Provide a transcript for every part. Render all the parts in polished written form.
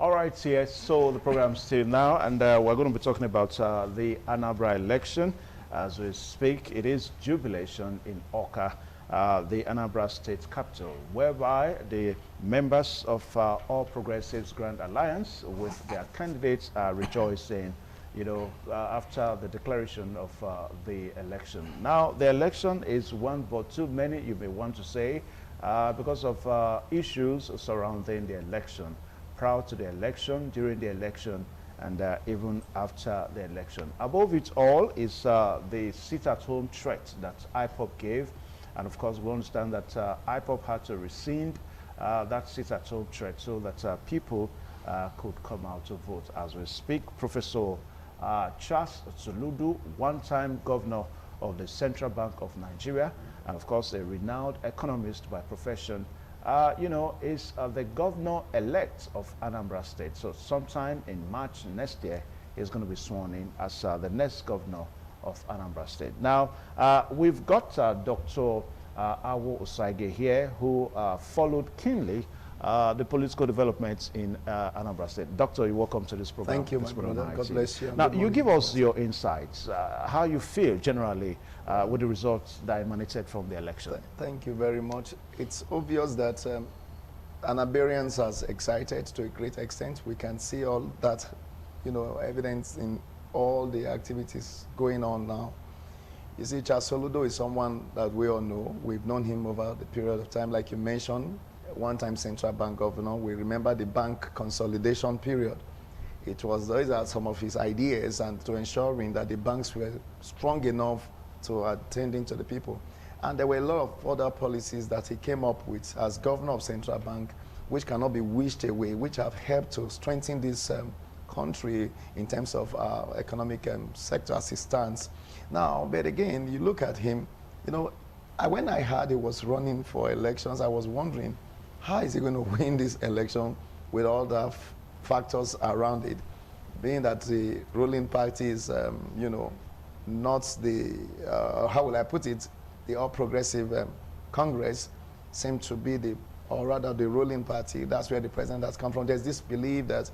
All right, yes, so the program's still now, and we're going to be talking about the ANAMBRA election. As we speak, it is jubilation in Awka, the Anambra State capital, whereby the members of All Progressives Grand Alliance with their candidates are rejoicing, you know, after the declaration of the election. Now, the election is one but too many, you may want to say, because of issues surrounding the election. Prior to the election, during the election, and even after the election. Above it all is the sit-at-home threat that IPOB gave, and of course we understand that IPOB had to rescind that sit-at-home threat so that people could come out to vote. As we speak, Professor Charles Soludo, one-time governor of the Central Bank of Nigeria, and of course a renowned economist by profession, you know, is the governor-elect of Anambra State. So sometime in March next year, he's going to be sworn in as the next governor of Anambra State. Now, we've got Dr. Awo Osaige here, who followed keenly the political developments in Anambra State. Doctor, you're welcome to this program. Thank you, my brother. God bless you. Now, you give us your insights, how you feel generally with the results that emanated from the election. Thank you very much. It's obvious that Anambarians are excited to a great extent. We can see all that, you know, evidence in all the activities going on now. You see, Charles Soludo is someone that we all know. We've known him over the period of time, like you mentioned. One-time central bank governor. We remember the bank consolidation period. It was, those are some of his ideas, and to ensuring that the banks were strong enough to attending to the people. And there were a lot of other policies that he came up with as governor of central bank, which cannot be wished away, which have helped to strengthen this country in terms of economic sector assistance. Now, but again, you look at him, you know, when I heard he was running for elections, I was wondering, how is he going to win this election with all the factors around it? Being that the ruling party is, you know, not the, how will I put it, the All Progressive Congress seemed to be the, or rather the ruling party. That's where the president has come from. There's this belief that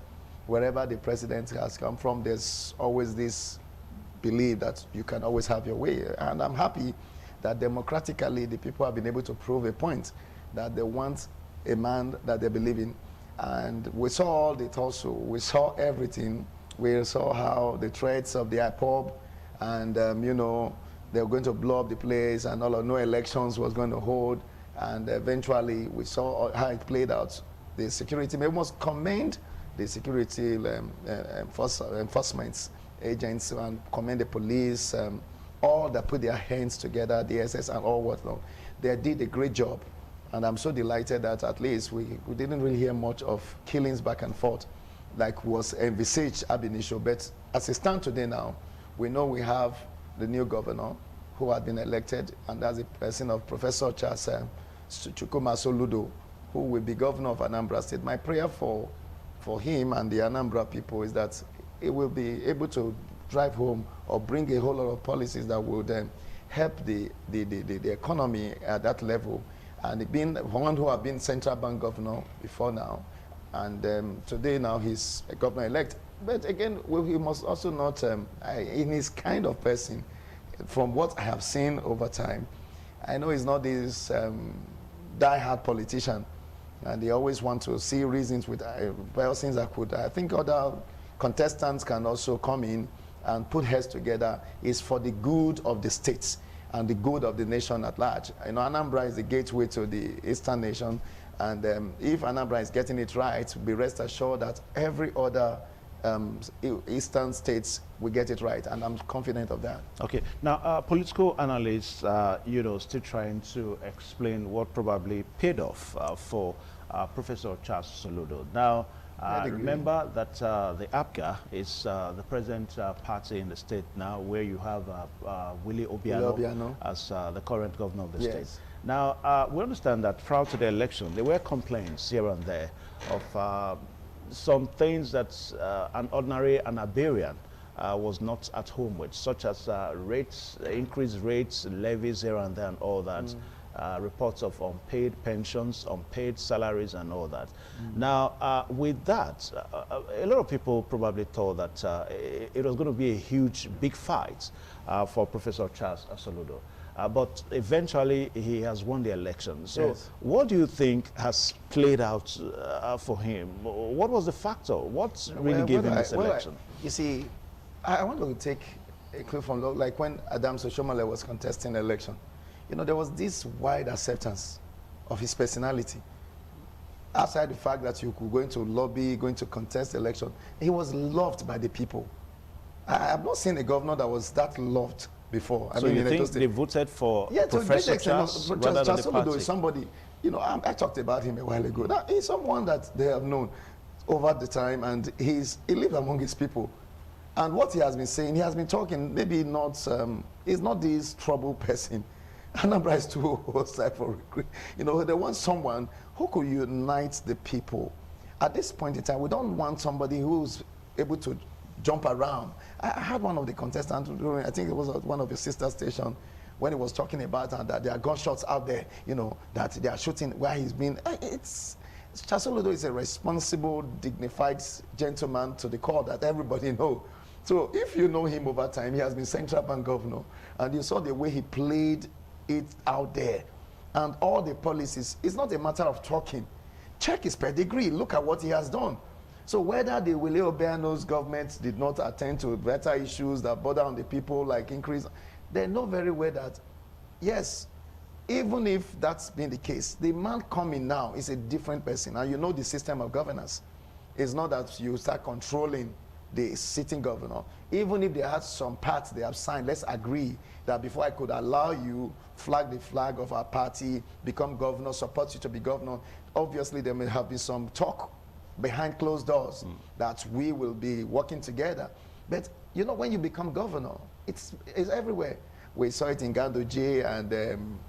wherever the president has come from, there's always this belief that you can always have your way. And I'm happy that democratically the people have been able to prove a point that they want a man that they believe in. And we saw all it also. We saw everything. We saw how the threats of the IPOB and, you know, they were going to blow up the place and all of no elections was going to hold. And eventually we saw how it played out. The security, we must commend the security enforcement agents and commend the police, all that put their hands together, the SS and all whatnot. They did a great job. And I'm so delighted that at least we didn't really hear much of killings back and forth like was envisaged ab initio. But as it stands today now, we know we have the new governor who had been elected, and that's the person of Professor Charles Soludo, who will be governor of Anambra State. My prayer for him and the Anambra people is that he will be able to drive home or bring a whole lot of policies that would help the economy at that level. And being one who have been central bank governor before now, and today now he's a governor-elect. But again, we must also not, in his kind of person, from what I have seen over time, I know he's not this die-hard politician, and they always want to see reasons with persons that could, I think other contestants can also come in and put heads together. Is for the good of the states and the good of the nation at large. You know, Anambra is the gateway to the Eastern nation, and if Anambra is getting it right, be rest assured that every other Eastern states will get it right, and I'm confident of that. Okay, now political analysts, you know, still trying to explain what probably paid off for Professor Charles Soludo. Now, remember that the APGA is the present party in the state now, where you have Willie Obiano as the current governor of the state. Now, we understand that prior to the election, there were complaints here and there of some things that an ordinary Anambarian was not at home with, such as rates, increased rates, levies here and there and all that. reports of unpaid pensions, unpaid salaries, and all that. Now, with that, a lot of people probably thought that it was going to be a huge, big fight for Professor Charles Asoludo. But eventually, he has won the election. So Yes. what do you think has played out for him? What was the factor? What really gave him this election? You see, I want to take a clue from, like when Adams Oshiomhole was contesting the election. You know, there was this wide acceptance of his personality. Outside the fact that you could go into lobby, going to contest the election, he was loved by the people. I have not seen a governor that was that loved before. So you think they voted for Professor Charles rather than the party? Is somebody, you know, I talked about him a while ago. Now, he's someone that they have known over the time, and he lives among his people. And what he has been saying, he has been talking, maybe not, he's not this trouble person. Anambra is too hostile for, you know, they want someone who could unite the people. At this point in time, we don't want somebody who's able to jump around. I had one of the contestants, I think it was one of your sister stations, when he was talking about that there are gunshots out there, you know, that they are shooting where he's been. Asoludo is a responsible, dignified gentleman to the core that everybody knows. So if you know him over time, he has been central bank governor, and you saw the way he played it out there. And all the policies, it's not a matter of talking. Check his pedigree, look at what he has done. So whether the Willie Obiano's government did not attend to better issues that bother on the people, like increase, they know very well that, yes, even if that's been the case, the man coming now is a different person. And you know the system of governance. It's not that you start controlling the sitting governor. Even if they had some parts they have signed, let's agree that before I could allow you flag the flag of our party, become governor, support you to be governor, obviously there may have been some talk behind closed doors that we will be working together. But you know, when you become governor, it's everywhere. We saw it in Gando J and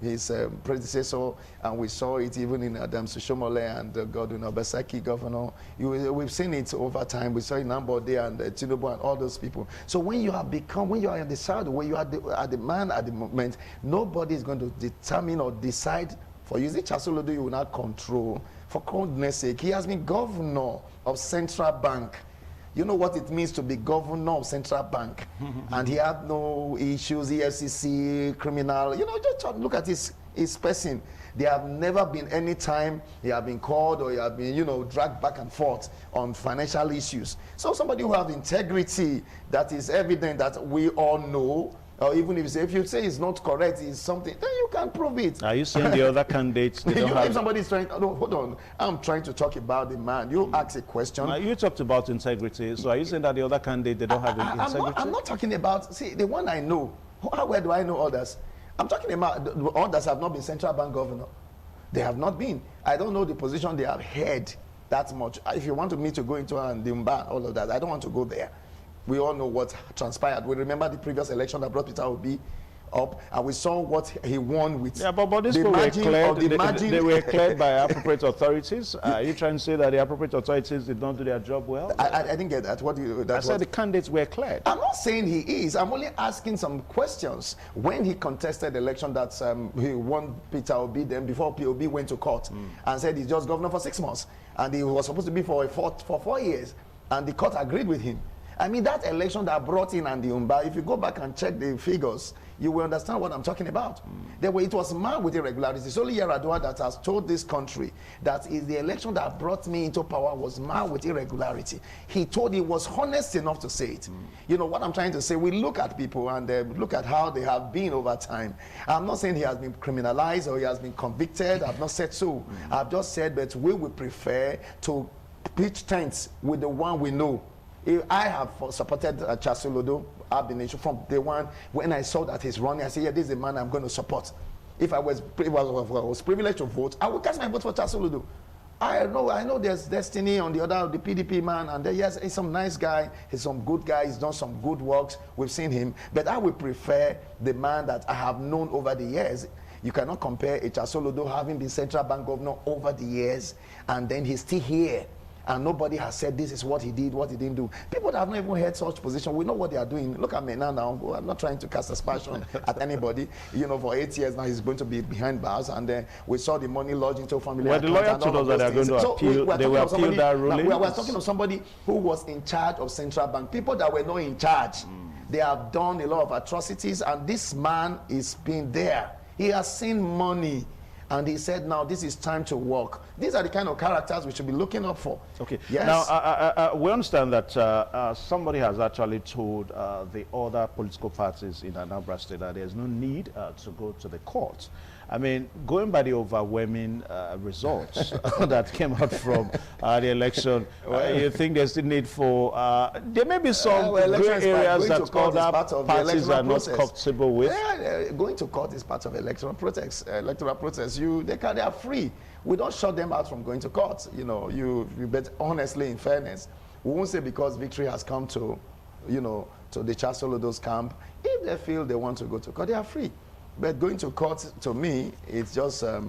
his predecessor, and we saw it even in Adams Oshiomhole and Godwin Obaseki governor. We've seen it over time. We saw it in Ambode and Tinubu and all those people. So when you have become, when you are in the saddle, when you are the man at the moment, nobody is going to determine or decide for you. Is it Asoludo you will not control? For goodness sake, he has been governor of Central Bank. You know what it means to be governor of Central Bank. And he had no issues, EFCC, criminal. You know, just look at his person. There have never been any time he have been called or he have been, you know, dragged back and forth on financial issues. So somebody who has integrity that is evident that we all know, or even if you say it's not correct, it's something, then you can prove it. Are you saying the other candidates, they don't have... If somebody's trying, no, hold on, I'm trying to talk about the man. You ask a question. Now, you talked about integrity, so are you saying that the other candidate, they don't have integrity? I'm not talking about, see, the one I know, where do I know others? I'm talking about the others have not been central bank governor. They have not been. I don't know the position they have held that much. If you want me to go into ANAMBRA, all of that, I don't want to go there. We all know what transpired. We remember the previous election that brought Peter Obi up, and we saw what he won with. Yeah, but these people were cleared. They were cleared by appropriate authorities. Are you trying to say that the appropriate authorities did not do their job well? I didn't get that. What do you? I said the candidates were cleared. I'm not saying he is. I'm only asking some questions. When he contested the election that he won Peter Obi, then before Obi went to court and said he's just governor for 6 months, and he was supposed to be for 4 years, and the court agreed with him. I mean, that election that brought in ANAMBRA, if you go back and check the figures, you will understand what I'm talking about. It was marred with irregularities. It's only Yar'Adua that has told this country that is the election that brought me into power was marred with irregularity. He was honest enough to say it. You know what I'm trying to say? We look at people and look at how they have been over time. I'm not saying he has been criminalized or he has been convicted. I've not said so. I've just said that we would prefer to pitch tents with the one we know. I have supported Asoludo from day one. When I saw that he's running, I said, yeah, this is the man I'm going to support. If I was privileged to vote, I would cast my vote for Asoludo. I know there's destiny on the other, the PDP man, and yes, he's some nice guy, he's some good guy, he's done some good works, we've seen him, but I would prefer the man that I have known over the years. You cannot compare Asoludo having been central bank governor over the years, and then he's still here. and nobody has said this is what he did, what he didn't do. People that have not even held such position, we know what they are doing. Look at me now. I'm not trying to cast aspersion at anybody. You know, for 8 years now, he's going to be behind bars, and then we saw the money lodged into family. Well, the lawyer told us that they are going to appeal. They will appeal that ruling. We're talking of somebody who was in charge of central bank. People that were not in charge. They have done a lot of atrocities, and this man is being there. He has seen money, and he said, now this is time to work. These are the kind of characters we should be looking up for. Okay. Yes. Now, we understand that somebody has actually told the other political parties in Anambra State that there's no need to go to the court. I mean, going by the overwhelming results that came out from the election, you think there's the need for, there may be some gray areas that other parties are not comfortable with? Yeah, going to court is part of electoral protest. They are free. We don't shut them out from going to court. You know, you bet honestly, in fairness, we won't say because victory has come to, you know, to the Charles Soludo's camp. If they feel they want to go to court, they are free. But going to court, to me, it's just a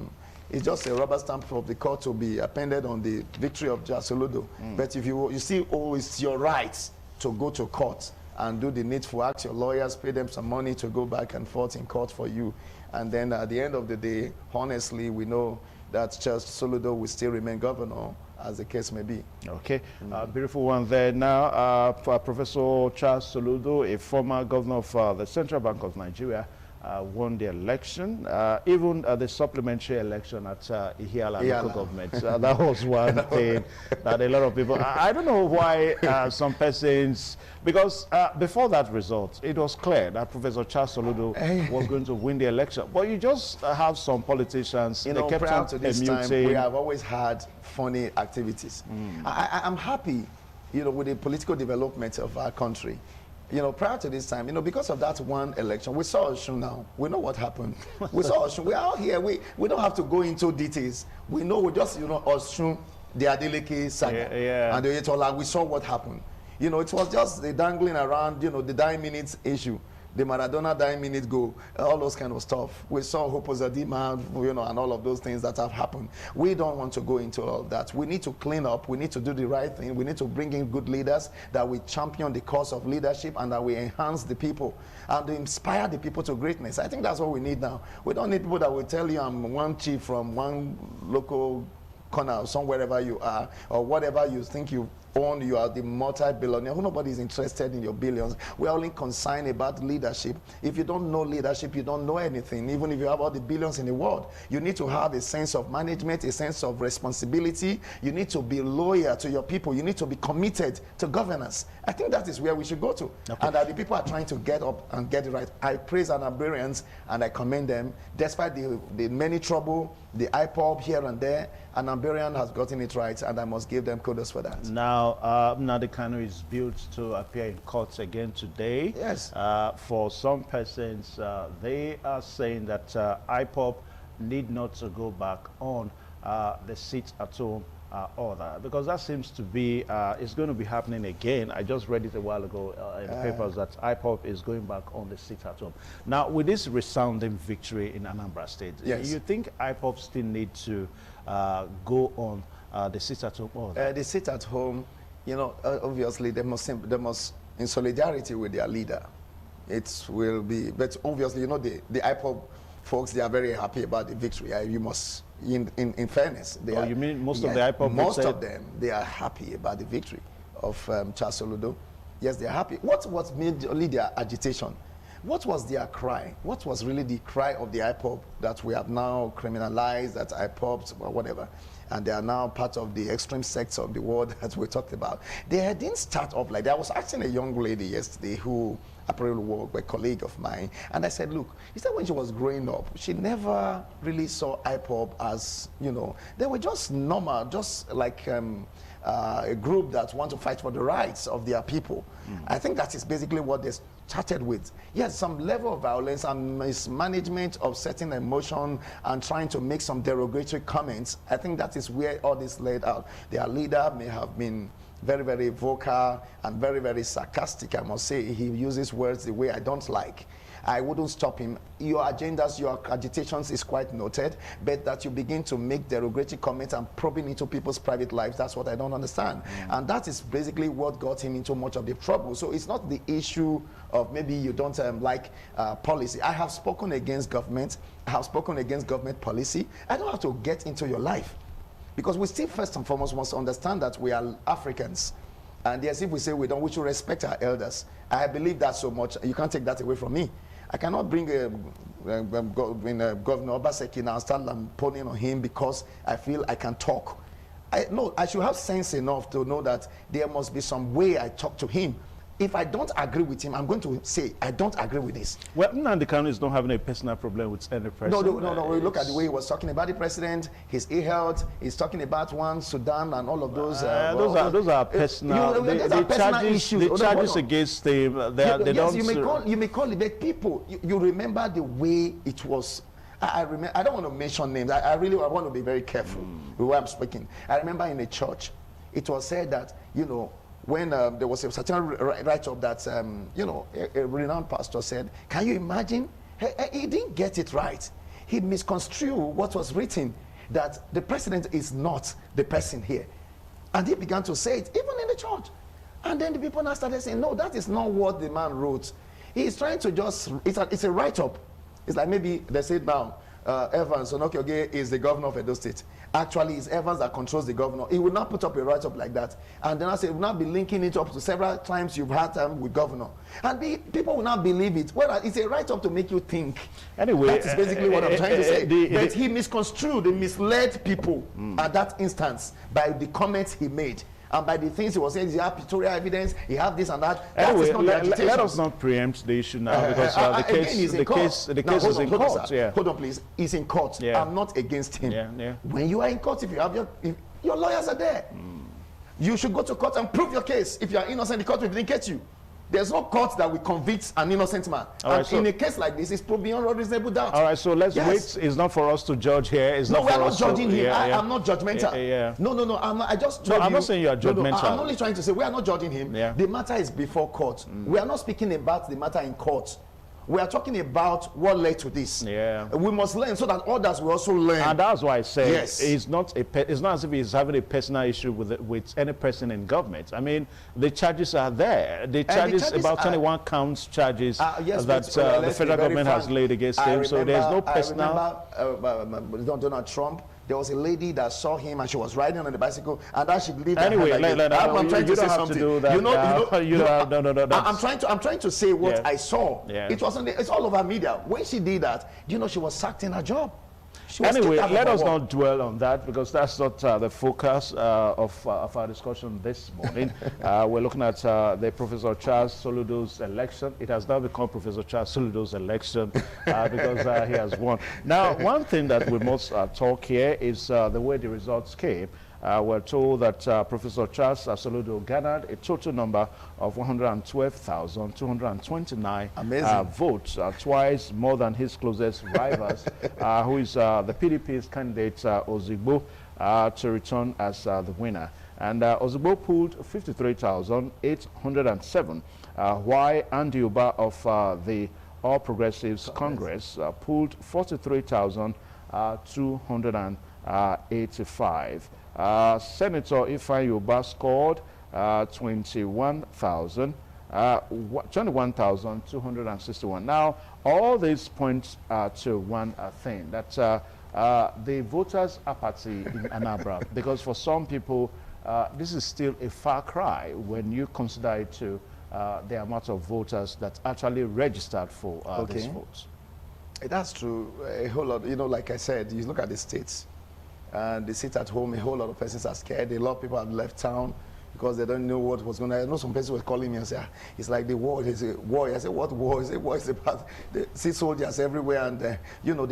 rubber stamp of the court to be appended on the victory of Charles Soludo. But if you see, it's your right to go to court and do the needful, ask your lawyers, pay them some money to go back and forth in court for you. And then at the end of the day, honestly, we know that Charles Soludo will still remain governor, as the case may be. Okay, beautiful one there. Now, Professor Charles Soludo, a former governor of the Central Bank of Nigeria, won the election, even the supplementary election at Ihiala local government. That was one thing that a lot of people, I don't know why some persons, because before that result, it was clear that Professor Charles Soludo was going to win the election. But you just have some politicians, you know, they kept prior on to this time, we have always had funny activities. I'm happy, you know, with the political development of our country. You know, prior to this time, you know, because of that one election, we saw Osun now. We know what happened. We saw Osun. We are out here. We don't have to go into details. We know, we just, you know, Osun, the Adeleke saga, and the Oyetola, we saw what happened. You know, it was just the dangling around, you know, the dying minutes issue, the Maradona dying minute goal, all those kind of stuff. We saw Hopozadima, you know, and all of those things that have happened. We don't want to go into all that. We need to clean up. We need to do the right thing. We need to bring in good leaders that we champion the cause of leadership and that we enhance the people and to inspire the people to greatness. I think that's what we need now. We don't need people that will tell you I'm one chief from one local corner, somewhere wherever you are, or whatever you think you own, you are the multi-billionaire. Nobody is interested in your billions. We're only concerned about leadership. If you don't know leadership, you don't know anything. Even if you have all the billions in the world, you need to have a sense of management, a sense of responsibility. You need to be loyal to your people. You need to be committed to governance. I think that is where we should go to. Okay. And that the people are trying to get up and get it right. I praise Anambarians and I commend them. Despite the many trouble, the IPOB here and there, Anambarian has gotten it right, and I must give them kudos for that. Now, Nnamdi Kanu is built to appear in courts again today. Yes. For some persons, they are saying that IPOB need not to go back on the seat at home order, because that seems to be, it's going to be happening again. I just read it a while ago in the papers that IPOB is going back on the seat at home. Now, with this resounding victory in Anambra State, yes, you think IPOB still need to go on the seat at home order? The seat at home, you know, obviously they must, in solidarity with their leader, it will be, but obviously, you know, the IPOB folks, they are very happy about the victory. You must, in fairness, they are, you mean most of the IPOB? Most of them, they are happy about the victory of Charles Soludo. Yes, they are happy. What was mainly their agitation? What was their cry? What was really the cry of the IPOB that we have now criminalized, that IPOBs or whatever, and they are now part of the extreme sects of the world that we talked about? They didn't start off like that. I was asking a young lady yesterday who apparently was a colleague of mine, and I said, look, he said when she was growing up, she never really saw IPOB as, you know, they were just normal, just like a group that want to fight for the rights of their people. I think that is basically what they started with. Yes, some level of violence and mismanagement of certain emotion and trying to make some derogatory comments. I think that is where all this laid out. Their leader may have been very, very vocal and very, very sarcastic, I must say. He uses words the way I don't like. I wouldn't stop him. Your agendas, your agitations is quite noted, but that you begin to make derogatory comments and probing into people's private lives, that's what I don't understand. And that is basically what got him into much of the trouble. So it's not the issue of maybe you don't like policy. I have spoken against government. I have spoken against government policy. I don't have to get into your life, because we still first and foremost must understand that we are Africans. And yes, if we say we should respect our elders. I believe that so much. You can't take that away from me. I cannot bring Governor Obaseki now and start lamponing on him because I feel I can talk. No, I should have sense enough to know that there must be some way I talk to him. If I don't agree with him, I'm going to say, I don't agree with this. Well, Nnamdi Kanu is not having a personal problem with any president. No. We look at the way he was talking about the president, his e-health, he's talking about Sudan and all of those. Those are personal. The charges against him, they don't. You may call it, but people, you remember the way it was. I remember. I don't want to mention names. I want to be very careful with what I'm speaking. I remember in a church, it was said that, when there was a certain write-up that, a renowned pastor said, can you imagine? He didn't get it right. He misconstrued what was written, that the president is not the person here. And he began to say it, even in the church. And then the people now started saying, no, that is not what the man wrote. He's trying to just, it's a write-up. It's like maybe they said now, Evans Onoke is the governor of Edo State. Actually, it's Evans that controls the governor. He would not put up a write-up like that. And then I say, he will not be linking it up to several times you've had time with governor. And people will not believe it. Well, it's a write-up to make you think. Anyway, that is basically what I'm trying to say. But he misconstrued, he misled people at that instance by the comments he made. And by the things he was saying, he have pictorial evidence, he have this and that. Anyway, let us not preempt the issue now, because the case is in court. Hold on, please. He's in court. Yeah. I'm not against him. Yeah. When you are in court, if your lawyers are there, you should go to court and prove your case. If you are innocent, the court will vindicate you. There's no court that will convict an innocent man. In a case like this, it's proved beyond reasonable doubt. All right, so let's wait. It's not for us to judge here. It's not we're for not us judging him. I'm not judgmental. No. I'm not saying you are judgmental. I'm only trying to say we are not judging him. Yeah. The matter is before court. We are not speaking about the matter in court. We are talking about what led to this. Yeah. We must learn so that others will also learn. And that's why I say it's not as if he's having a personal issue with any person in government. I mean, the charges are there. The charges about 21 counts charges that the federal government has laid against him. So there's no personal. I remember Donald Trump. There was a lady that saw him and she was riding on the bicycle, and that she believed. Anyway, I'm trying to say something. I'm I'm trying to say what I saw. Yeah. It wasn't. It's all over media. When she did that, she was sacked in her job. Anyway, let us not dwell on that, because that's not the focus of our discussion this morning. We're looking at the Professor Charles Soludo's election. It has now become Professor Charles Soludo's election because he has won. Now, one thing that we must talk here is the way the results came. We're told that Professor Charles Soludo garnered a total number of 112,229 votes, twice more than his closest rivals, who is the PDP's candidate Ozigbo, to return as the winner. And Ozigbo pulled 53,807, while Andy Uba of the All Progressives Congress pulled 43,285. Senator Ifeanyi Uba scored 21,261. Now, all these points to one thing, that the voters' apathy in ANAMBRA, because for some people, this is still a far cry when you consider it to the amount of voters that actually registered for these votes. That's true. A whole lot, like I said, you look at the states. And they sit at home, a whole lot of persons are scared. A lot of people have left town because they don't know what was going to happen. I know some persons were calling me and say, it's like the war. They say, war. I said, what war? They say, war is about, they see soldiers everywhere and, they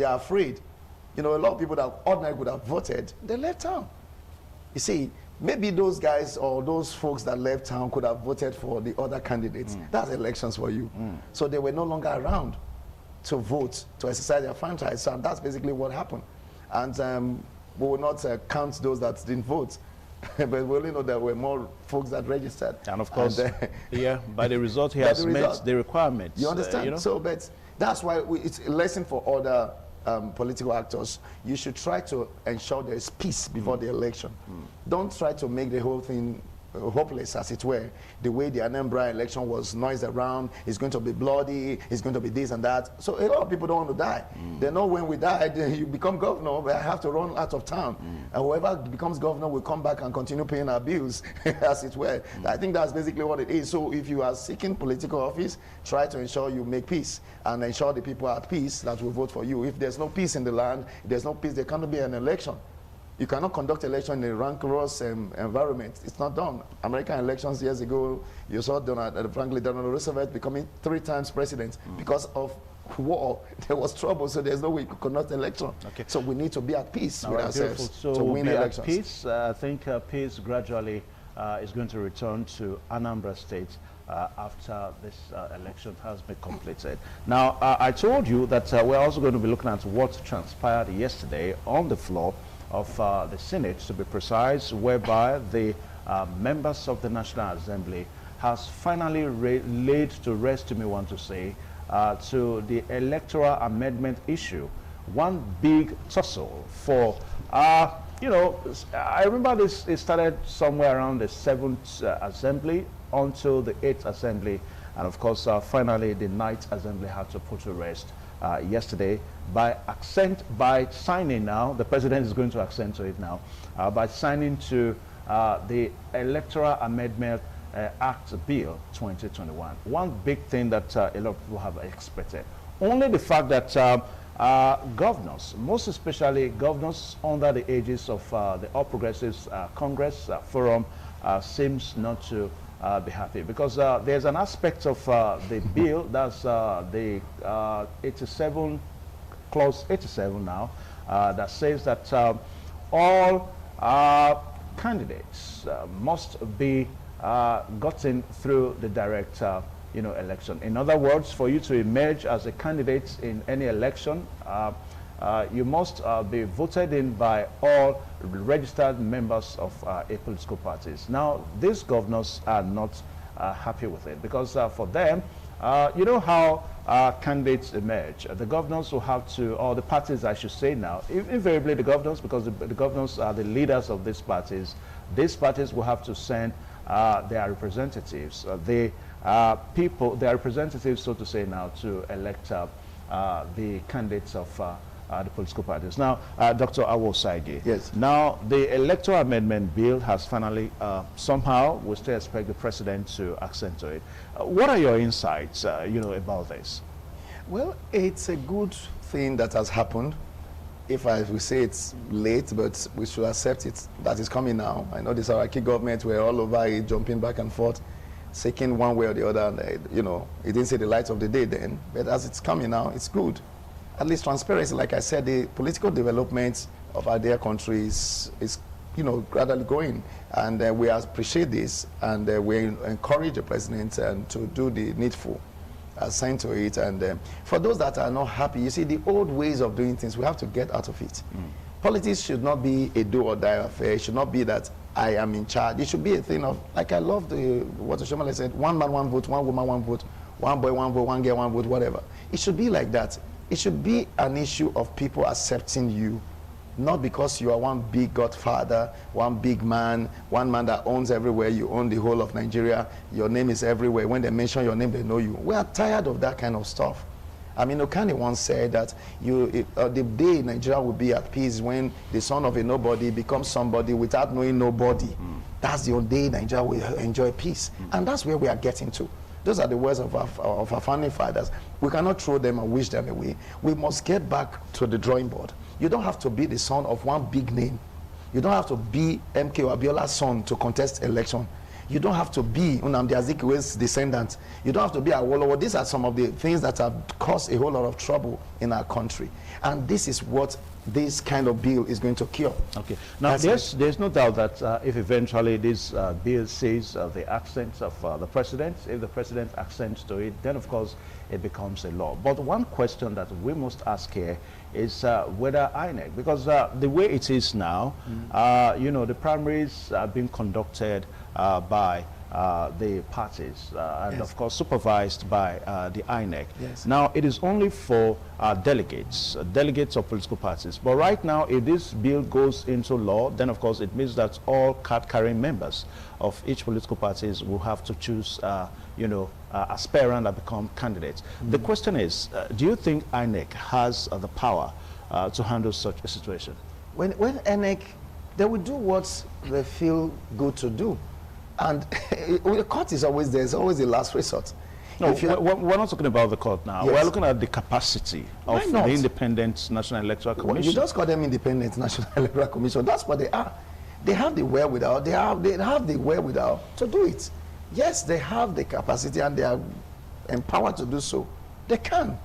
are afraid. A lot of people that ordinarily would have voted, they left town. You see, maybe those guys or those folks that left town could have voted for the other candidates. That's elections for you. So they were no longer around to vote, to exercise their franchise. So that's basically what happened. And we will not count those that didn't vote, but we only know there were more folks that registered. And of course, by the result, he has met the requirements. You understand? So, but That's why it's a lesson for other political actors. You should try to ensure there is peace before the election. Don't try to make the whole thing hopeless, as it were. The way the ANAMBRA election was noised around, it's going to be bloody, it's going to be this and that. So a lot of people don't want to die. They know when we die, you become governor, but I have to run out of town. And whoever becomes governor will come back and continue paying our bills, as it were. I think that's basically what it is. So if you are seeking political office, try to ensure you make peace and ensure the people are at peace that will vote for you. If there's no peace in the land, if there's no peace, there cannot be an election. You cannot conduct election in a rancorous environment. It's not done. American elections years ago, you saw Donald Roosevelt becoming 3 times president because of war. There was trouble, so there's no way you could conduct election. Okay. So we need to be at peace with ourselves to win elections. At peace. I think peace gradually is going to return to Anambra State after this election has been completed. Now, I told you that we're also going to be looking at what transpired yesterday on the floor of the Senate, to be precise, whereby the members of the National Assembly has finally laid to rest, to me want to say, to the electoral amendment issue. One big tussle for, you know, I remember this, it started somewhere around the 7th Assembly until the 8th Assembly, and of course, finally the 9th Assembly had to put to rest yesterday by signing now, the president is going to accent to it now, by signing to the Electoral Amendment Act Bill 2021. One big thing that a lot of people have expected. Only the fact that governors, most especially governors under the aegis of the All Progressives Congress Forum, seems not to be happy, because there's an aspect of the bill, that's the 87, clause 87 now, that says that all candidates must be gotten through the direct election. In other words, for you to emerge as a candidate in any election, you must be voted in by all registered members of a political parties. Now, these governors are not happy with it, because for them, you know how candidates emerge. The governors will have to, or the parties I should say now, invariably the governors, because the governors are the leaders of these parties will have to send their representatives, their representatives, so to say now, to elect the candidates of the political parties. Now, Dr. Awosaige. Yes. Now, the Electoral Amendment Bill has finally, somehow, we still expect the president to accent to it. What are your insights, about this? Well, it's a good thing that has happened. If we say it's late, but we should accept it, that is coming now. I know this Iraqi government were all over it, jumping back and forth, seeking one way or the other, and, it didn't see the light of the day then. But as it's coming now, it's good. At least transparency, like I said, the political development of our dear country is gradually going, and we appreciate this, and we encourage the president to do the needful, assign to it. And for those that are not happy, you see, the old ways of doing things, we have to get out of it. Politics should not be a do or die affair. It should not be that I am in charge. It should be a thing of, like I love what Oshomole said, one man, one vote, one woman, one vote, one boy, one vote, one girl, one vote, whatever. It should be like that. It should be an issue of people accepting you, not because you are one big godfather, one big man, one man that owns everywhere, you own the whole of Nigeria, your name is everywhere. When they mention your name, they know you. We are tired of that kind of stuff. I mean, Okane once said that the day Nigeria will be at peace when the son of a nobody becomes somebody without knowing nobody. That's the day Nigeria will enjoy peace. And that's where we are getting to. Those are the words of our founding fathers. We cannot throw them and wish them away. We must get back to the drawing board. You don't have to be the son of one big name. You don't have to be MK Abiola's son to contest election. You don't have to be Nnamdi Azikiwe's descendant. You don't have to be Awolowo. These are some of the things that have caused a whole lot of trouble in our country. And this is what this kind of bill is going to cure. Okay. Now, there's no doubt that if eventually this bill says the accents of the president, if the president accents to it, then of course it becomes a law. But one question that we must ask here is whether INEC, because the way it is now, the primaries are being conducted by the parties and, Yes. of course, supervised by the INEC. Yes. Now, it is only for delegates of political parties. But right now, if this bill goes into law, then, of course, it means that all card-carrying members of each political parties will have to choose, aspirant and become candidates. The question is, do you think INEC has the power to handle such a situation? When INEC, they will do what they feel good to do. And the court is always there. It's always the last resort. No, we're not talking about the court now. Yes. We're looking at the capacity of the Independent National Electoral Commission. Well, you just call them Independent National Electoral Commission. That's what they are. They have the wherewithal. They have the wherewithal to do it. Yes, they have the capacity and they are empowered to do so. They can.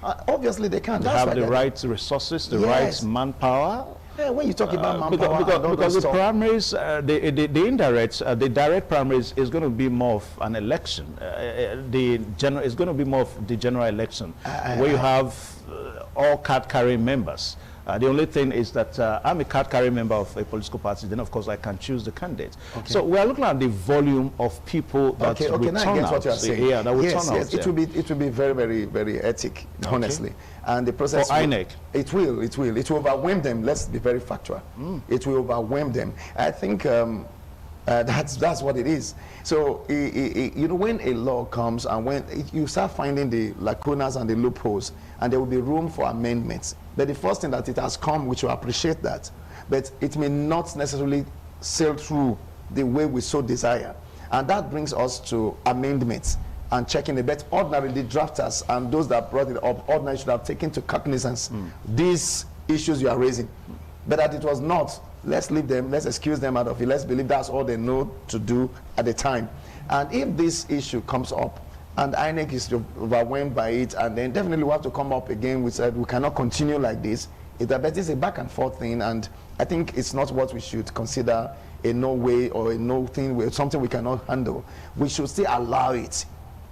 Obviously, they can. They have the right resources, the right manpower. Yeah, when you talk about manpower, because the primaries, the indirect, the direct primaries is going to be more of an election. It's going to be more of the general election, where you have all card-carrying members. The only thing is that I'm a card-carrying member of a political party, then of course I can choose the candidate. Okay. So we are looking at the volume of people that will turn out. What you are saying. Yeah, that will turn out. Yes, it will be very, very, very ethic, honestly. And the process for INEC. It will overwhelm them. Let's be very factual. It will overwhelm them. I think that's what it is. So when a law comes and when you start finding the lacunas and the loopholes, and there will be room for amendments. But the first thing that it has come, which we appreciate that, but it may not necessarily sail through the way we so desire. And that brings us to amendments and checking the bet. Ordinarily, the drafters and those that brought it up, ordinarily should have taken to cognizance these issues you are raising. But that it was not, let's leave them, let's excuse them out of it, let's believe that's all they know to do at the time. And if this issue comes up, and INEC is overwhelmed by it, and then definitely we have to come up again. We said we cannot continue like this. It's a back and forth thing, and I think it's not what we should consider a no way or a no thing, something we cannot handle. We should still allow it.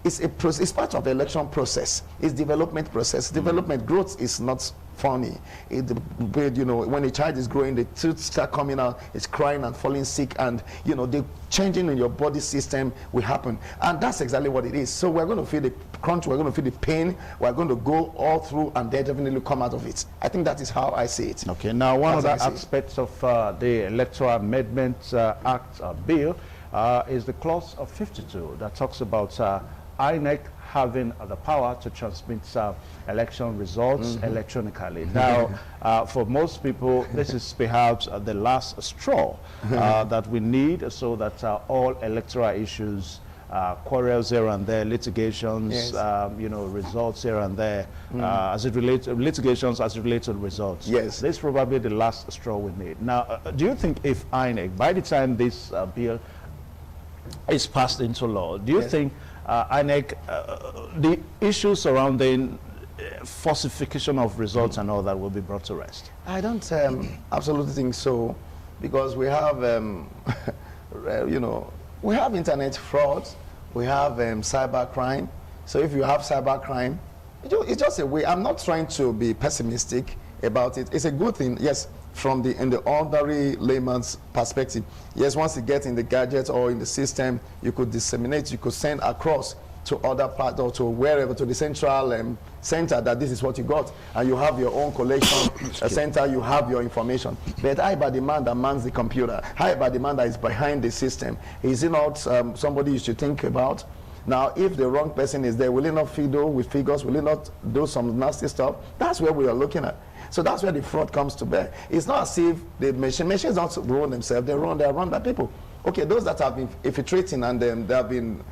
It's a process. It's part of the election process. It's development process. Development growth is not funny. When a child is growing, the tooth start coming out, it's crying and falling sick, and the changing in your body system will happen, and that's exactly what it is. So we're going to feel the crunch, we're going to feel the pain, we're going to go all through, and then definitely come out of it. I think that is how I see it. Okay. Now, one of the aspects of the Electoral Amendment Act bill is the clause of 52 that talks about INEC having the power to transmit election results electronically. Now, for most people, this is perhaps the last straw that we need, so that all electoral issues, quarrels here and there, litigations, results here and there, litigations as it relates to results. Yes. This is probably the last straw we need. Now, do you think if INEC, by the time this bill is passed into law, do you think INEC, the issues surrounding falsification of results and all that will be brought to rest? I don't absolutely think so, because we have, we have internet fraud, we have cyber crime. So if you have cyber crime, it's just a way. I'm not trying to be pessimistic about it. It's a good thing, yes, in the ordinary layman's perspective. Yes, once you get in the gadget or in the system, you could disseminate, you could send across to other parts or to wherever, to the central center, that this is what you got, and you have your own collection center, you have your information. But I, by the man that mans the computer, I, by the man that is behind the system, is it not somebody you should think about? Now, if the wrong person is there, will he not fiddle with figures? Will he not do some nasty stuff? That's where we are looking at. So that's where the fraud comes to bear. It's not as if the machines don't run themselves, they are run by people. Okay, those that have been infiltrating and they have been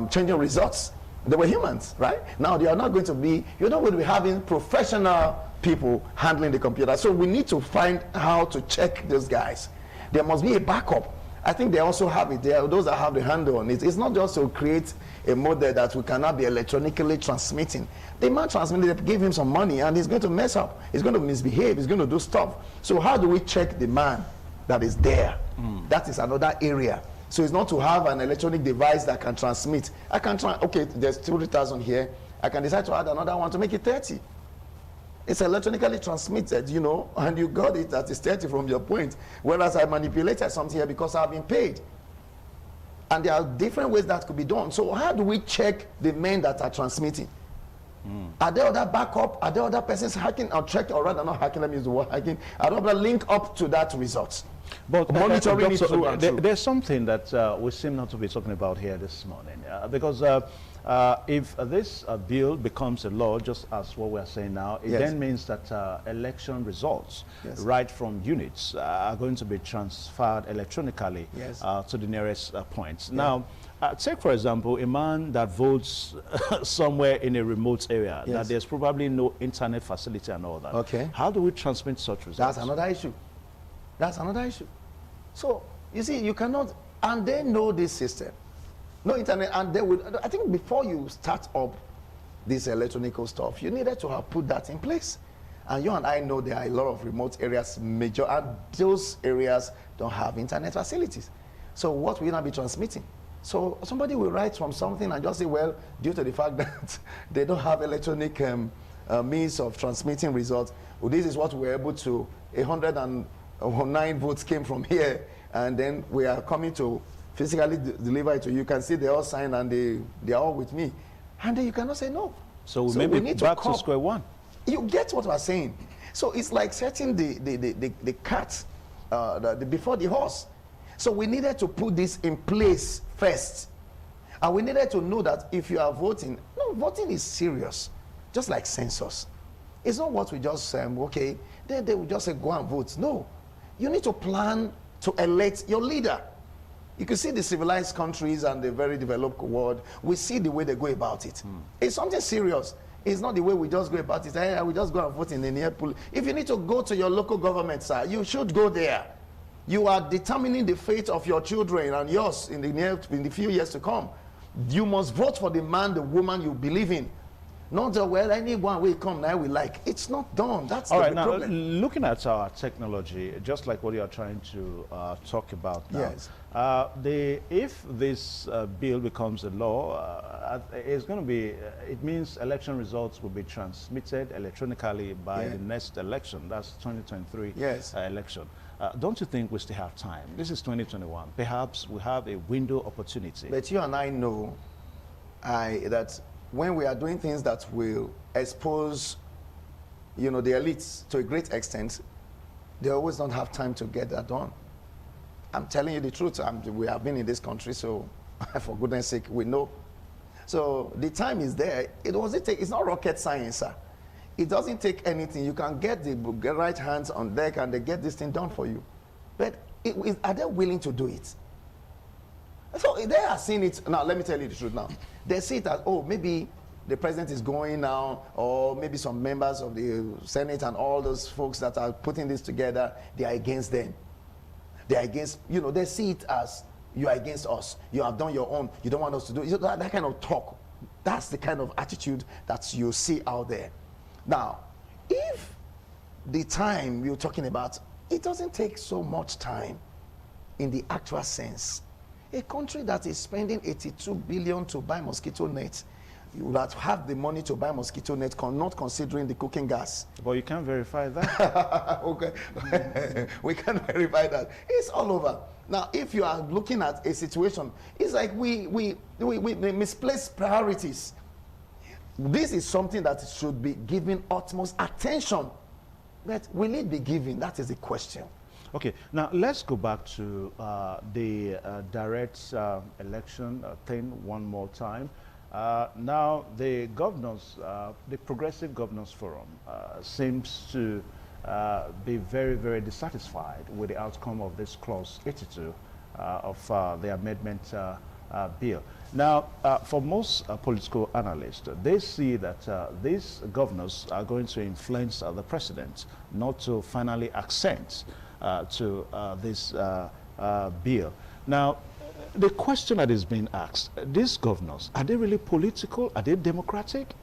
changing results, they were humans, right? Now you're not going to be having professional people handling the computer. So we need to find how to check those guys. There must be a backup. I think they also have it. There are those that have the handle on it. It's not just to create a model that we cannot be electronically transmitting. The man transmitted, they give him some money, and he's going to mess up. He's going to misbehave. He's going to do stuff. So how do we check the man that is there? That is another area. So it's not to have an electronic device that can transmit. I can try, okay, there's 30,000 here. I can decide to add another one to make it 30. It's electronically transmitted, and you got it that is 30 from your point. Whereas I manipulated something here because I've been paid. And there are different ways that could be done. So how do we check the men that are transmitting? Are there other backup? Are there other persons hacking or checked, or rather not hacking, let me use the word hacking, are there other link up to that result? But monitoring it through and through. There's something that we seem not to be talking about here this morning, because if this bill becomes a law, just as what we are saying now, it then means that election results, right from units, are going to be transferred electronically to the nearest points. Now, take, for example, a man that votes somewhere in a remote area, that there's probably no internet facility and all that. Okay. How do we transmit such results? That's another issue. That's another issue. So, you see, you cannot, and they know this system. No internet, and they would, I think before you start up this electronic stuff, you needed to have put that in place. And you and I know there are a lot of remote areas, major, and those areas don't have internet facilities. So what will you not be transmitting? So somebody will write from something and just say, well, due to the fact that they don't have electronic means of transmitting results, well, this is what we're able to, 109 votes came from here, and then we are coming to physically deliver it to you. You can see they all signed and they are all with me. And then you cannot say no. So maybe we need back to square one. You get what we're saying. So it's like setting the cat before the horse. So we needed to put this in place first. And we needed to know that if you are voting, no, voting is serious. Just like census. It's not what we just, okay, they will just say go and vote. No. You need to plan to elect your leader. You can see the civilized countries and the very developed world, we see the way they go about it. It's something serious. It's not the way we just go about it. Hey, we just go and vote in the near pool. If you need to go to your local government, sir, you should go there. You are determining the fate of your children and yours in the few years to come. You must vote for the man, the woman you believe in. Not that, well, anyone will come now we like. It's not done. That's the problem. Now, looking at our technology, just like what you are trying to talk about now, if this bill becomes a law, it's going to be, it means election results will be transmitted electronically by the next election. That's 2023 election. Don't you think we still have time? This is 2021. Perhaps we have a window opportunity. But you and I know that when we are doing things that will expose, the elites to a great extent, they always don't have time to get that done. I'm telling you the truth. We have been in this country, so for goodness sake, we know. So the time is there. It's not rocket science, sir. It doesn't take anything. You can get the right hands on deck and they get this thing done for you. But are they willing to do it? So they are seeing it. Now, let me tell you the truth now. They see it as, oh, maybe the president is going now, or maybe some members of the Senate and all those folks that are putting this together, they are against them. They are against, they see it as, you are against us. You have done your own. You don't want us to do it. That kind of talk. That's the kind of attitude that you see out there. Now, if the time you're talking about, it doesn't take so much time in the actual sense. A country that is spending 82 billion to buy mosquito nets, you would have the money to buy mosquito nets, not considering the cooking gas. But you can't verify that. Okay, we can verify that. It's all over. Now, if you are looking at a situation, it's like we misplace priorities. This is something that should be given utmost attention. But will it be given? That is the question. Okay, now let's go back to the direct election thing one more time. Now the governors, the Progressive Governors Forum seems to be very, very dissatisfied with the outcome of this clause 82 of the amendment bill. Now, for most political analysts, they see that these governors are going to influence the president not to finally accent to this bill. Now, the question that is being asked, these governors, are they really political? Are they democratic?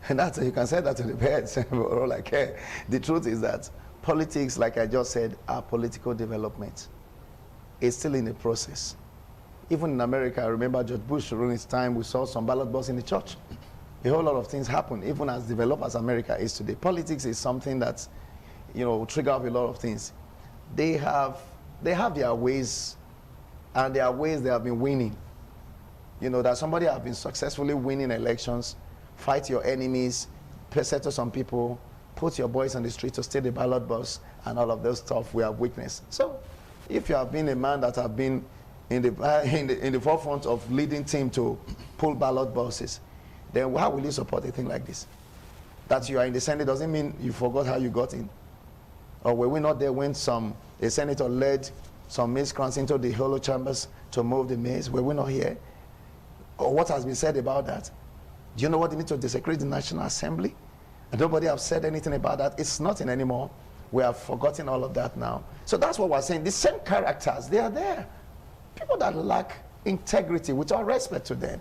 And that's, you can say that to the birds, all I care. The truth is that politics, like I just said, are political development. It's still in the process. Even in America, I remember George Bush during his time, we saw some ballot box in the church. A whole lot of things happen, even as developed as America is today. Politics is something that, trigger up a lot of things. They have their ways and there are ways they have been winning. You know, that somebody have been successfully winning elections, fight your enemies, settle some people, put your boys on the street to stay the ballot box, and all of those stuff we have witnessed. So, if you have been a man that have been in the forefront of leading team to pull ballot boxes, then how will you support a thing like this? That you are in the Senate doesn't mean you forgot how you got in. Or were we not there when a senator led some miscreants into the hollow chambers to move the maize? Were we not here? Or what has been said about that? Do you know what it means to desecrate the National Assembly? And nobody has said anything about that. It's nothing anymore. We have forgotten all of that now. So that's what we're saying. The same characters, they are there. People that lack integrity, with all respect to them.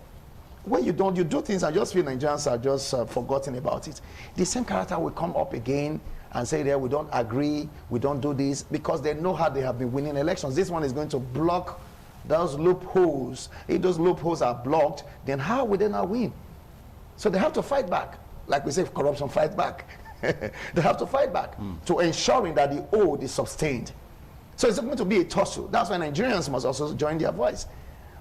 When you do things and just feel Nigerians are just forgotten about it. The same character will come up again and say that we don't agree, we don't do this, because they know how they have been winning elections. This one is going to block those loopholes. If those loopholes are blocked, then how will they now win? So they have to fight back. Like we say, corruption, fight back. They have to fight back to ensuring that the old is sustained. So it's going to be a tussle. That's why Nigerians must also join their voice,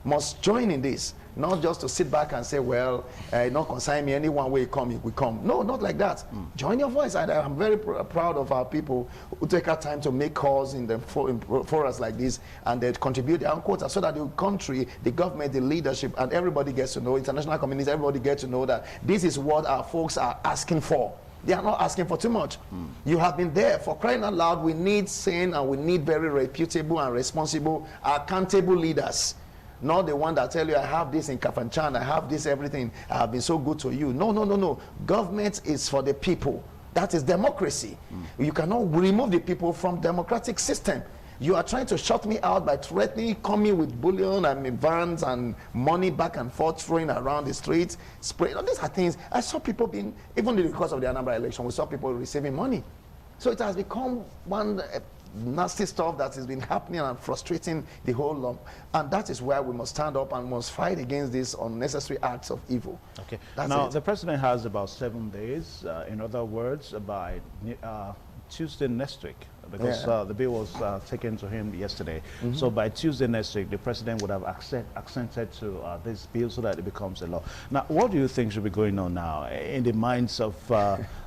must join in this, not just to sit back and say, well, not consign me, anyone way come, we come. No, not like that. Join your voice. And I'm very proud of our people who take our time to make calls in forums like this, and they contribute their own quota so that the country, the government, the leadership, and everybody gets to know, international communities, everybody gets to know that this is what our folks are asking for. They are not asking for too much. You have been there. For crying out loud, we need sane and we need very reputable and responsible, accountable leaders. Not the one that tell you, I have this in Kafanchan, I have this everything, I have been so good to you. No, no, no, no. Government is for the people. That is democracy. You cannot remove the people from democratic system. You are trying to shut me out by threatening, coming with bullion and vans and money back and forth, throwing around the streets, spraying. These are things. I saw people being, even in the course of the ANAMBRA election, we saw people receiving money. So it has become one nasty stuff that has been happening and frustrating the whole lot. And that is why we must stand up and must fight against these unnecessary acts of evil. Okay. Now, the president has about 7 days, in other words, by Tuesday next week, because the bill was taken to him yesterday. So by Tuesday next week, the president would have accented to this bill so that it becomes a law. Now, what do you think should be going on now in the minds of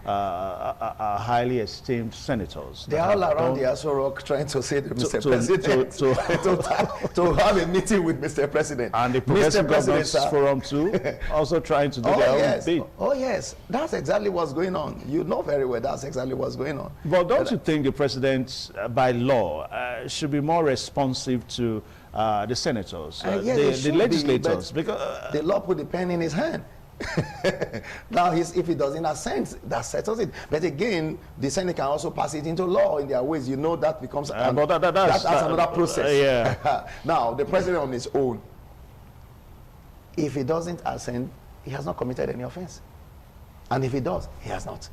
highly esteemed senators? They are all around the Aso Rock trying to say to Mr. President to have a meeting with Mr. President. And the Progressive Governance Forum too, also trying to do their own bit. Oh yes, that's exactly what's going on. You know very well that's exactly what's going on. But don't you think the president, by law, should be more responsive to the senators, the legislators? Because the law put the pen in his hand. Now, if he doesn't assent, that settles it. But again, the Senate can also pass it into law in their ways. You know that becomes that's another process. Now, the president on his own, if he doesn't assent, he has not committed any offense. And if he does, he has not.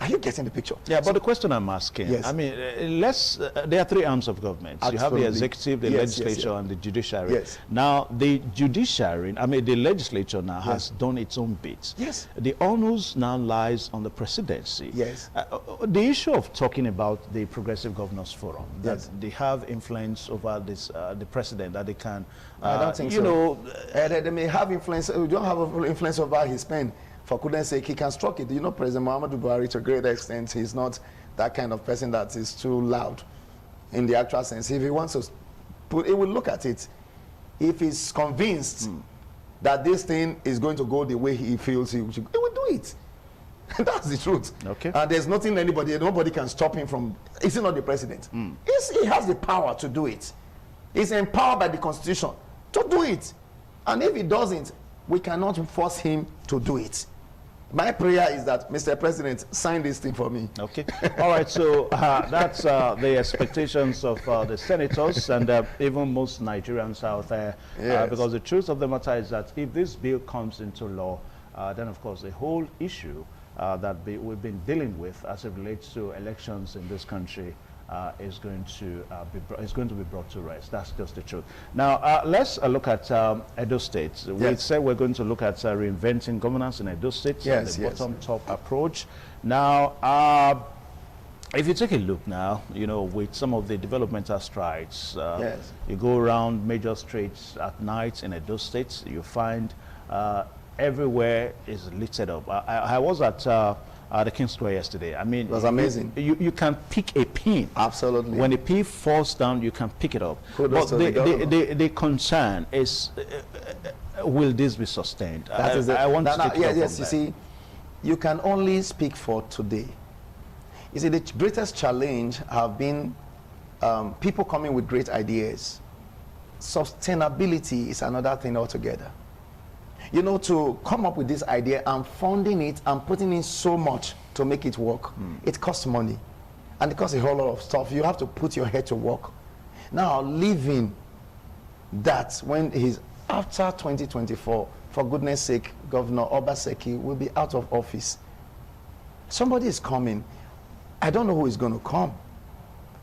Are you getting the picture? Yeah, but the question I'm asking, I mean, there are 3 arms of government. Absolutely. You have the executive, the legislature, and the judiciary. Yes. Now, the judiciary, I mean, the legislature now has done its own bit. Yes. The onus now lies on the presidency. Yes. The issue of talking about the Progressive Governors Forum, that they have influence over this, the president, that they can, I don't think so. They may have influence, we don't have influence over his pen. For goodness sake, he can stroke it. You know, President Muhammadu Buhari, to a great extent, he's not that kind of person that is too loud in the actual sense. If he wants to put, he will look at it. If he's convinced that this thing is going to go the way he feels he will do it. That's the truth. Okay. And there's nothing nobody can stop him from. Is he not the president? He has the power to do it. He's empowered by the Constitution to do it. And if he doesn't, we cannot force him to do it. My prayer is that, Mr. President, sign this thing for me. Okay. All right. So that's the expectations of the senators and even most Nigerians out there. Yes. Because the truth of the matter is that if this bill comes into law, then, of course, the whole issue that we've been dealing with as it relates to elections in this country is going to be brought to rest. That's just the truth. Now, let's look at Edo State. We said we're going to look at reinventing governance in Edo State, the bottom-top approach. Now, If you take a look now, you know, with some of the developmental strides, Yes. you go around major streets at night in those states, you find everywhere is lit up. I was at the King Square yesterday. I mean, It was amazing. You can pick a pin. Absolutely. When a pin falls down, you can pick it up. Kudos But to the governor. the concern is, will this be sustained? That is it. I want to Now, take it up yes, from you there. see, you can only speak for today. You see, the greatest challenge have been people coming with great ideas. Sustainability is another thing altogether. You know, to come up with this idea and funding it and putting in so much to make it work, it costs money. And it costs a whole lot of stuff. You have to put your head to work. Now, leaving that when he's after 2024, for goodness sake, Governor Obaseki will be out of office. Somebody is coming. I don't know who is going to come.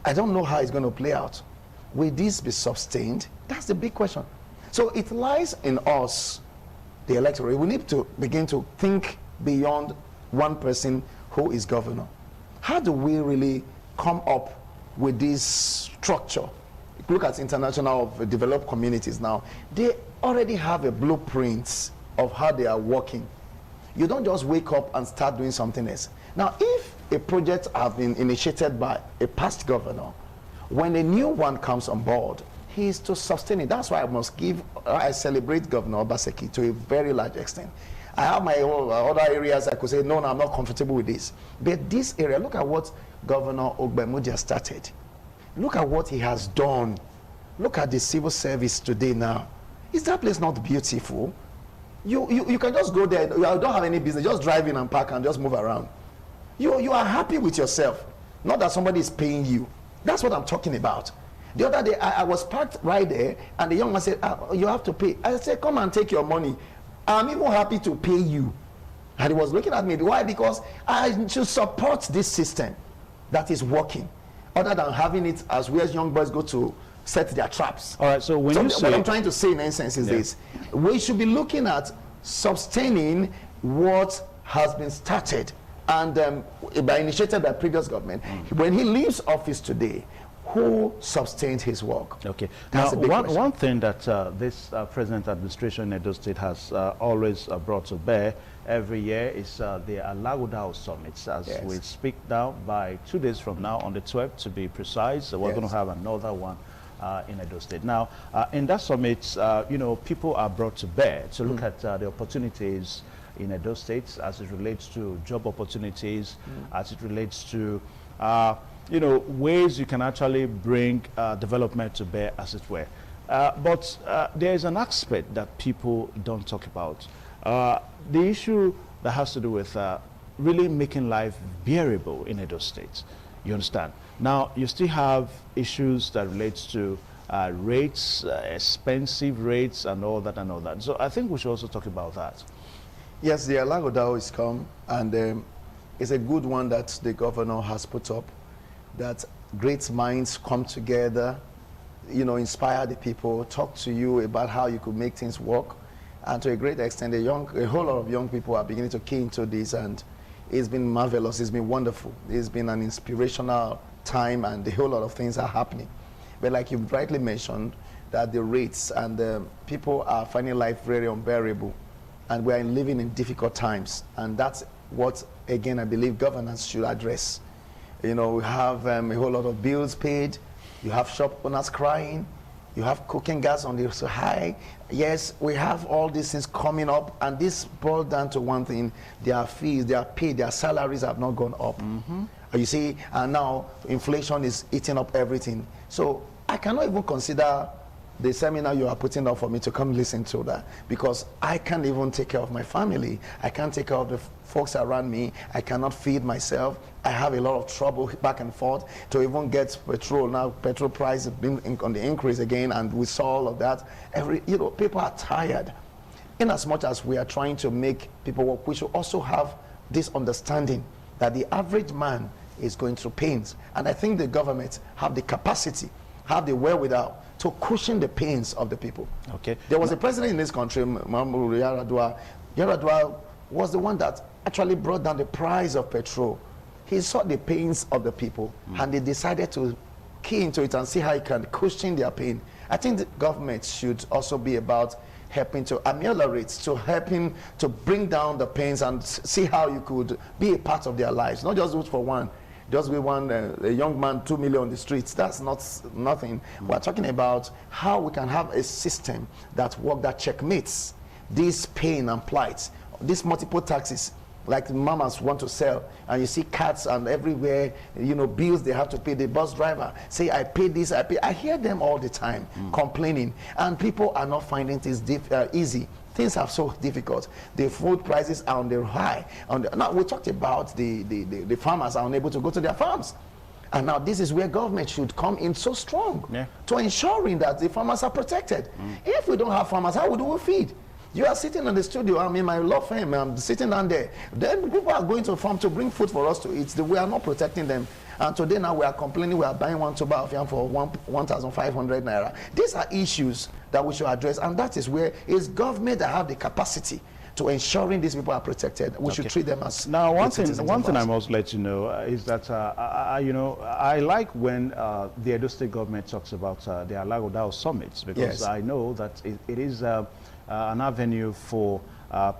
I don't know how it's going to play out. Will this be sustained? That's the big question. So it lies in us, the electorate. We need to begin to think beyond one person who is governor. How do we really come up with this structure? Look at international developed communities now. They already have a blueprint of how they are working. You don't just wake up and start doing something else. Now, if a project has been initiated by a past governor, when a new one comes on board, he is to sustain it. That's why I celebrate Governor Obaseki to a very large extent. I have my own other areas I could say, no, I'm not comfortable with this. But this area, look at what Governor Ogbemudia started. Look at what he has done. Look at the civil service today now. Is that place not beautiful? You can just go there. You don't have any business. Just drive in and park and just move around. You are happy with yourself. Not that somebody is paying you. That's what I'm talking about. The other day, I was parked right there, and the young man said, you have to pay. I said, come and take your money. I'm even happy to pay you. And he was looking at me. Why? Because I should support this system that is working, other than having it as where young boys go to set their traps. All right, so when you say... What I'm trying to say in essence is this. We should be looking at sustaining what has been started and initiated by previous government. When he leaves office today, who sustained his work? Okay. That's Now, one thing that this present administration in Edo State has always brought to bear every year is the Alagodao Summit. As we speak now, by 2 days from now, on the 12th to be precise, we're going to have another one in Edo State. Now, in that summit, you know, people are brought to bear to look at the opportunities in Edo State as it relates to job opportunities, as it relates to you know, ways you can actually bring development to bear, as it were. But there is an aspect that people don't talk about. The issue that has to do with really making life bearable in Edo State. You understand? Now, you still have issues that relates to rates, expensive rates, and all that and all that. So I think we should also talk about that. Yes, the Alagodao is come, and it's a good one that the governor has put up, that great minds come together, you know, inspire the people, talk to you about how you could make things work. And to a great extent, a whole lot of young people are beginning to key into this, and it's been marvelous, it's been wonderful. It's been an inspirational time, and a whole lot of things are happening. But like you rightly mentioned, that the rates and the people are finding life very unbearable, and we are living in difficult times. And that's what, again, I believe governance should address. You know, we have a whole lot of bills paid. You have shop owners crying. You have cooking gas on the so high. Yes, we have all these things coming up, and this boils down to one thing: their fees, their pay, their salaries have not gone up. You see, and now inflation is eating up everything. So I cannot even consider the seminar you are putting up for me to come listen to that, because I can't even take care of my family. I can't take care of the folks around me. I cannot feed myself. I have a lot of trouble back and forth to even get petrol. Now petrol price has been on the increase again, and we saw all of that. You know, people are tired. In as much as we are trying to make people work, we should also have this understanding that the average man is going through pains. And I think the government have the capacity, have the wherewithal to cushion the pains of the people. Okay. There was a president in this country, Muhammadu Yar'Adua. Yar'Adua was the one that actually brought down the price of petrol he saw the pains of the people, and he decided to key into it and see how he can cushion their pain. I think the government should also be about helping to ameliorate, to helping to bring down the pains and see how you could be a part of their lives, not just vote for one. Just be one, a young man, 2 million on the streets. That's nothing. We're talking about how we can have a system that checkmates this pain and plight, these multiple taxes. Like mamas want to sell, and you see cats and everywhere, bills they have to pay. The bus driver say, I pay this, I pay. I hear them all the time complaining, and people are not finding things easy. Things are so difficult. The food prices are on the high. Now we talked about the farmers are unable to go to their farms. And now this is where government should come in so strong to ensuring that the farmers are protected. If we don't have farmers, how would we feed? You are sitting in the studio, I'm in my law firm, I'm sitting down there. Then people are going to farm to bring food for us to eat. We are not protecting them. And today now we are complaining we are buying one tuber of yam for 1,500 naira. These are issues that we should address, and that is where it's government that have the capacity to ensuring these people are protected. We should treat them as now. One thing I must let you know is that I like when the Edo State government talks about the Alagodao summits, because I know that it is an avenue for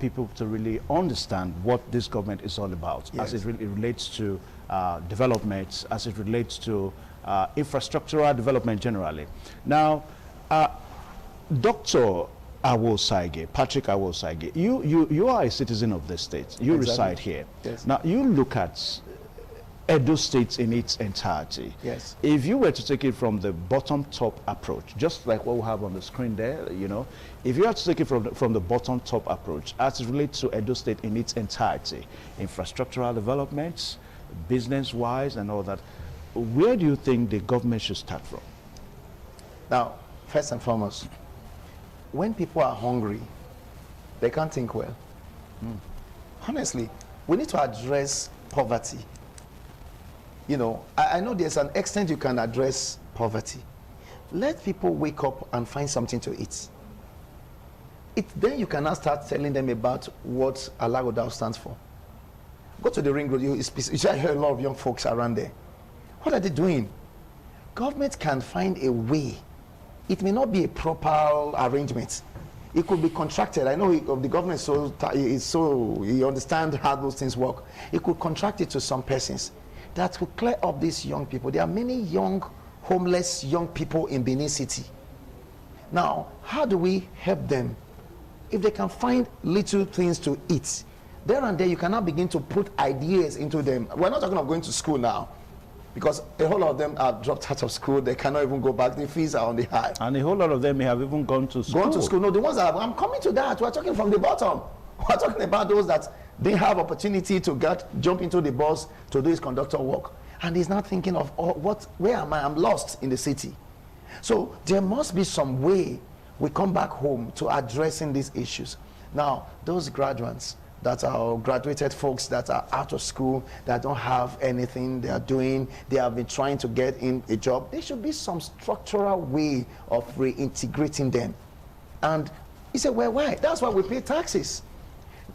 people to really understand what this government is all about, as it really relates to development, as it relates to infrastructural development generally. Now, Dr. Awosage, Patrick Awosage, you are a citizen of this state. You reside here. Yes. Now, you look at Edo State in its entirety. Yes. If you were to take it from the bottom-top approach, just like what we have on the screen there, if you had to take it from the bottom-top approach, as it relates to Edo State in its entirety, infrastructural developments, business-wise and all that, where do you think the government should start from? Now, first and foremost, when people are hungry, they can't think well. Honestly, we need to address poverty. I know there's an extent you can address poverty. Let people wake up and find something to eat. Then you can now start telling them about what Alagodao stands for. Go to the ring road, you hear a lot of young folks around there. What are they doing? Government can find a way. It may not be a proper arrangement. It could be contracted. I know the government he understands how those things work. It could contract it to some persons that will clear up these young people. There are many young, homeless young people in Benin City. Now, how do we help them? If they can find little things to eat, there and there you cannot begin to put ideas into them. We're not talking about going to school now, because a whole lot of them are dropped out of school. They cannot even go back. The fees are on the high. And a whole lot of them may have even gone to school. Gone to school. No, the ones that I'm coming to that. We're talking from the bottom. We're talking about those that they have opportunity to jump into the bus to do his conductor work. And he's not thinking of, where am I? I'm lost in the city. So there must be some way we come back home to addressing these issues. Now, those graduates that are graduated folks that are out of school, that don't have anything they are doing, they have been trying to get in a job, there should be some structural way of reintegrating them. And he said, well, why? That's why we pay taxes.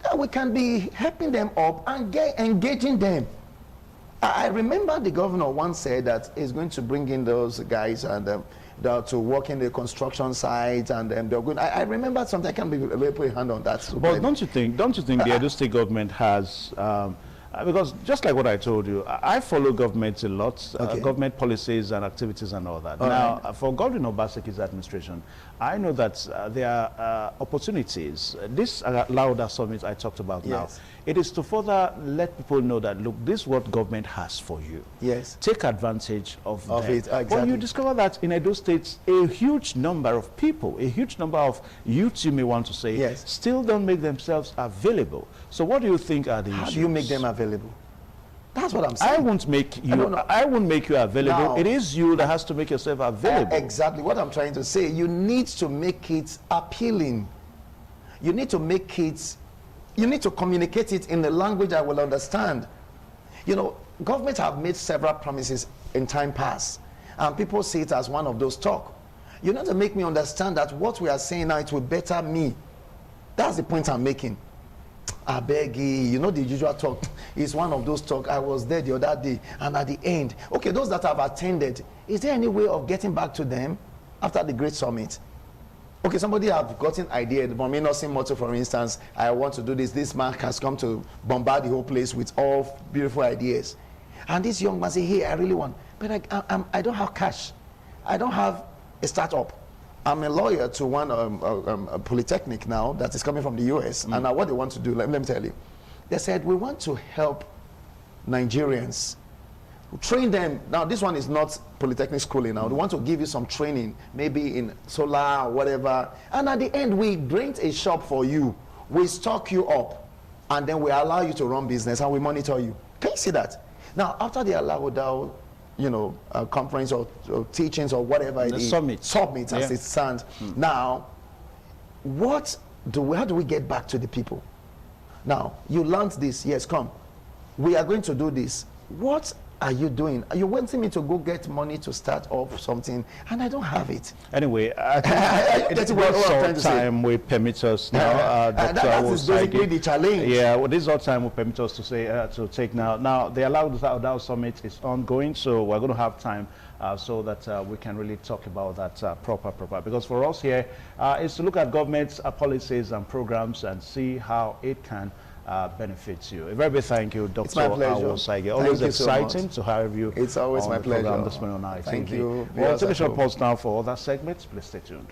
That we can be helping them up and engaging them. I remember the governor once said that he's going to bring in those guys and to work in the construction site, and they're going. I remember something. I can't really put a hand on that. But don't you think the Edo State government has? Because just like what I told you, I follow government a lot, government policies and activities and all that. Now, for Godwin Obaseki's administration, I know that there are opportunities. This Lauda summit I talked about now, it is to further let people know that, look, this is what government has for you. Yes. Take advantage of it. Exactly. But you discover that in Edo State, a huge number of people, a huge number of youths, you may want to say, still don't make themselves available. So what do you think are the issues? How do you make them available? That's what I'm saying. I won't make you available. Now, it is you that has to make yourself available. Exactly what I'm trying to say. You need to make it appealing. You need to make it, you need to communicate it in the language I will understand. Government have made several promises in time past, and people see it as one of those talk. You need to make me understand that what we are saying now, it will better me. That's the point I'm making. I beg you, you know the usual talk. It's one of those talk. I was there the other day, and at the end, okay, those that have attended, is there any way of getting back to them after the Great Summit? Okay, somebody have gotten idea. The Nursing motto, for instance, I want to do this. This man has come to bombard the whole place with all beautiful ideas. And this young man say, hey, I really want, but I don't have cash. I don't have a startup. I'm a lawyer to one a polytechnic now that is coming from the US. And now what they want to do, let me tell you. They said, we want to help Nigerians, train them. Now, this one is not polytechnic schooling now. They want to give you some training, maybe in solar or whatever. And at the end, we rent a shop for you. We stock you up. And then we allow you to run business and we monitor you. Can you see that? Now, after they allow that, you know, conference or teachings or whatever it is. Summit as it stands. Now, how do we get back to the people? Now, you learned this. Yes, come. We are going to do this. What are you doing? Are you wanting me to go get money to start off something, and I don't have it? Anyway, I think this time will permit us now. That is basically the challenge. Yeah, well, this is all time will permit us to say to take now. Now, the Allowed Without Summit is ongoing, so we're going to have time so that we can really talk about that proper. Because for us here is to look at government's policies and programs and see how it can benefits you. A very big thank you, Dr. Awosage. Always exciting to have you. It's always my pleasure. This morning on Thank you. We'll take a short pause now for other segments. Please stay tuned.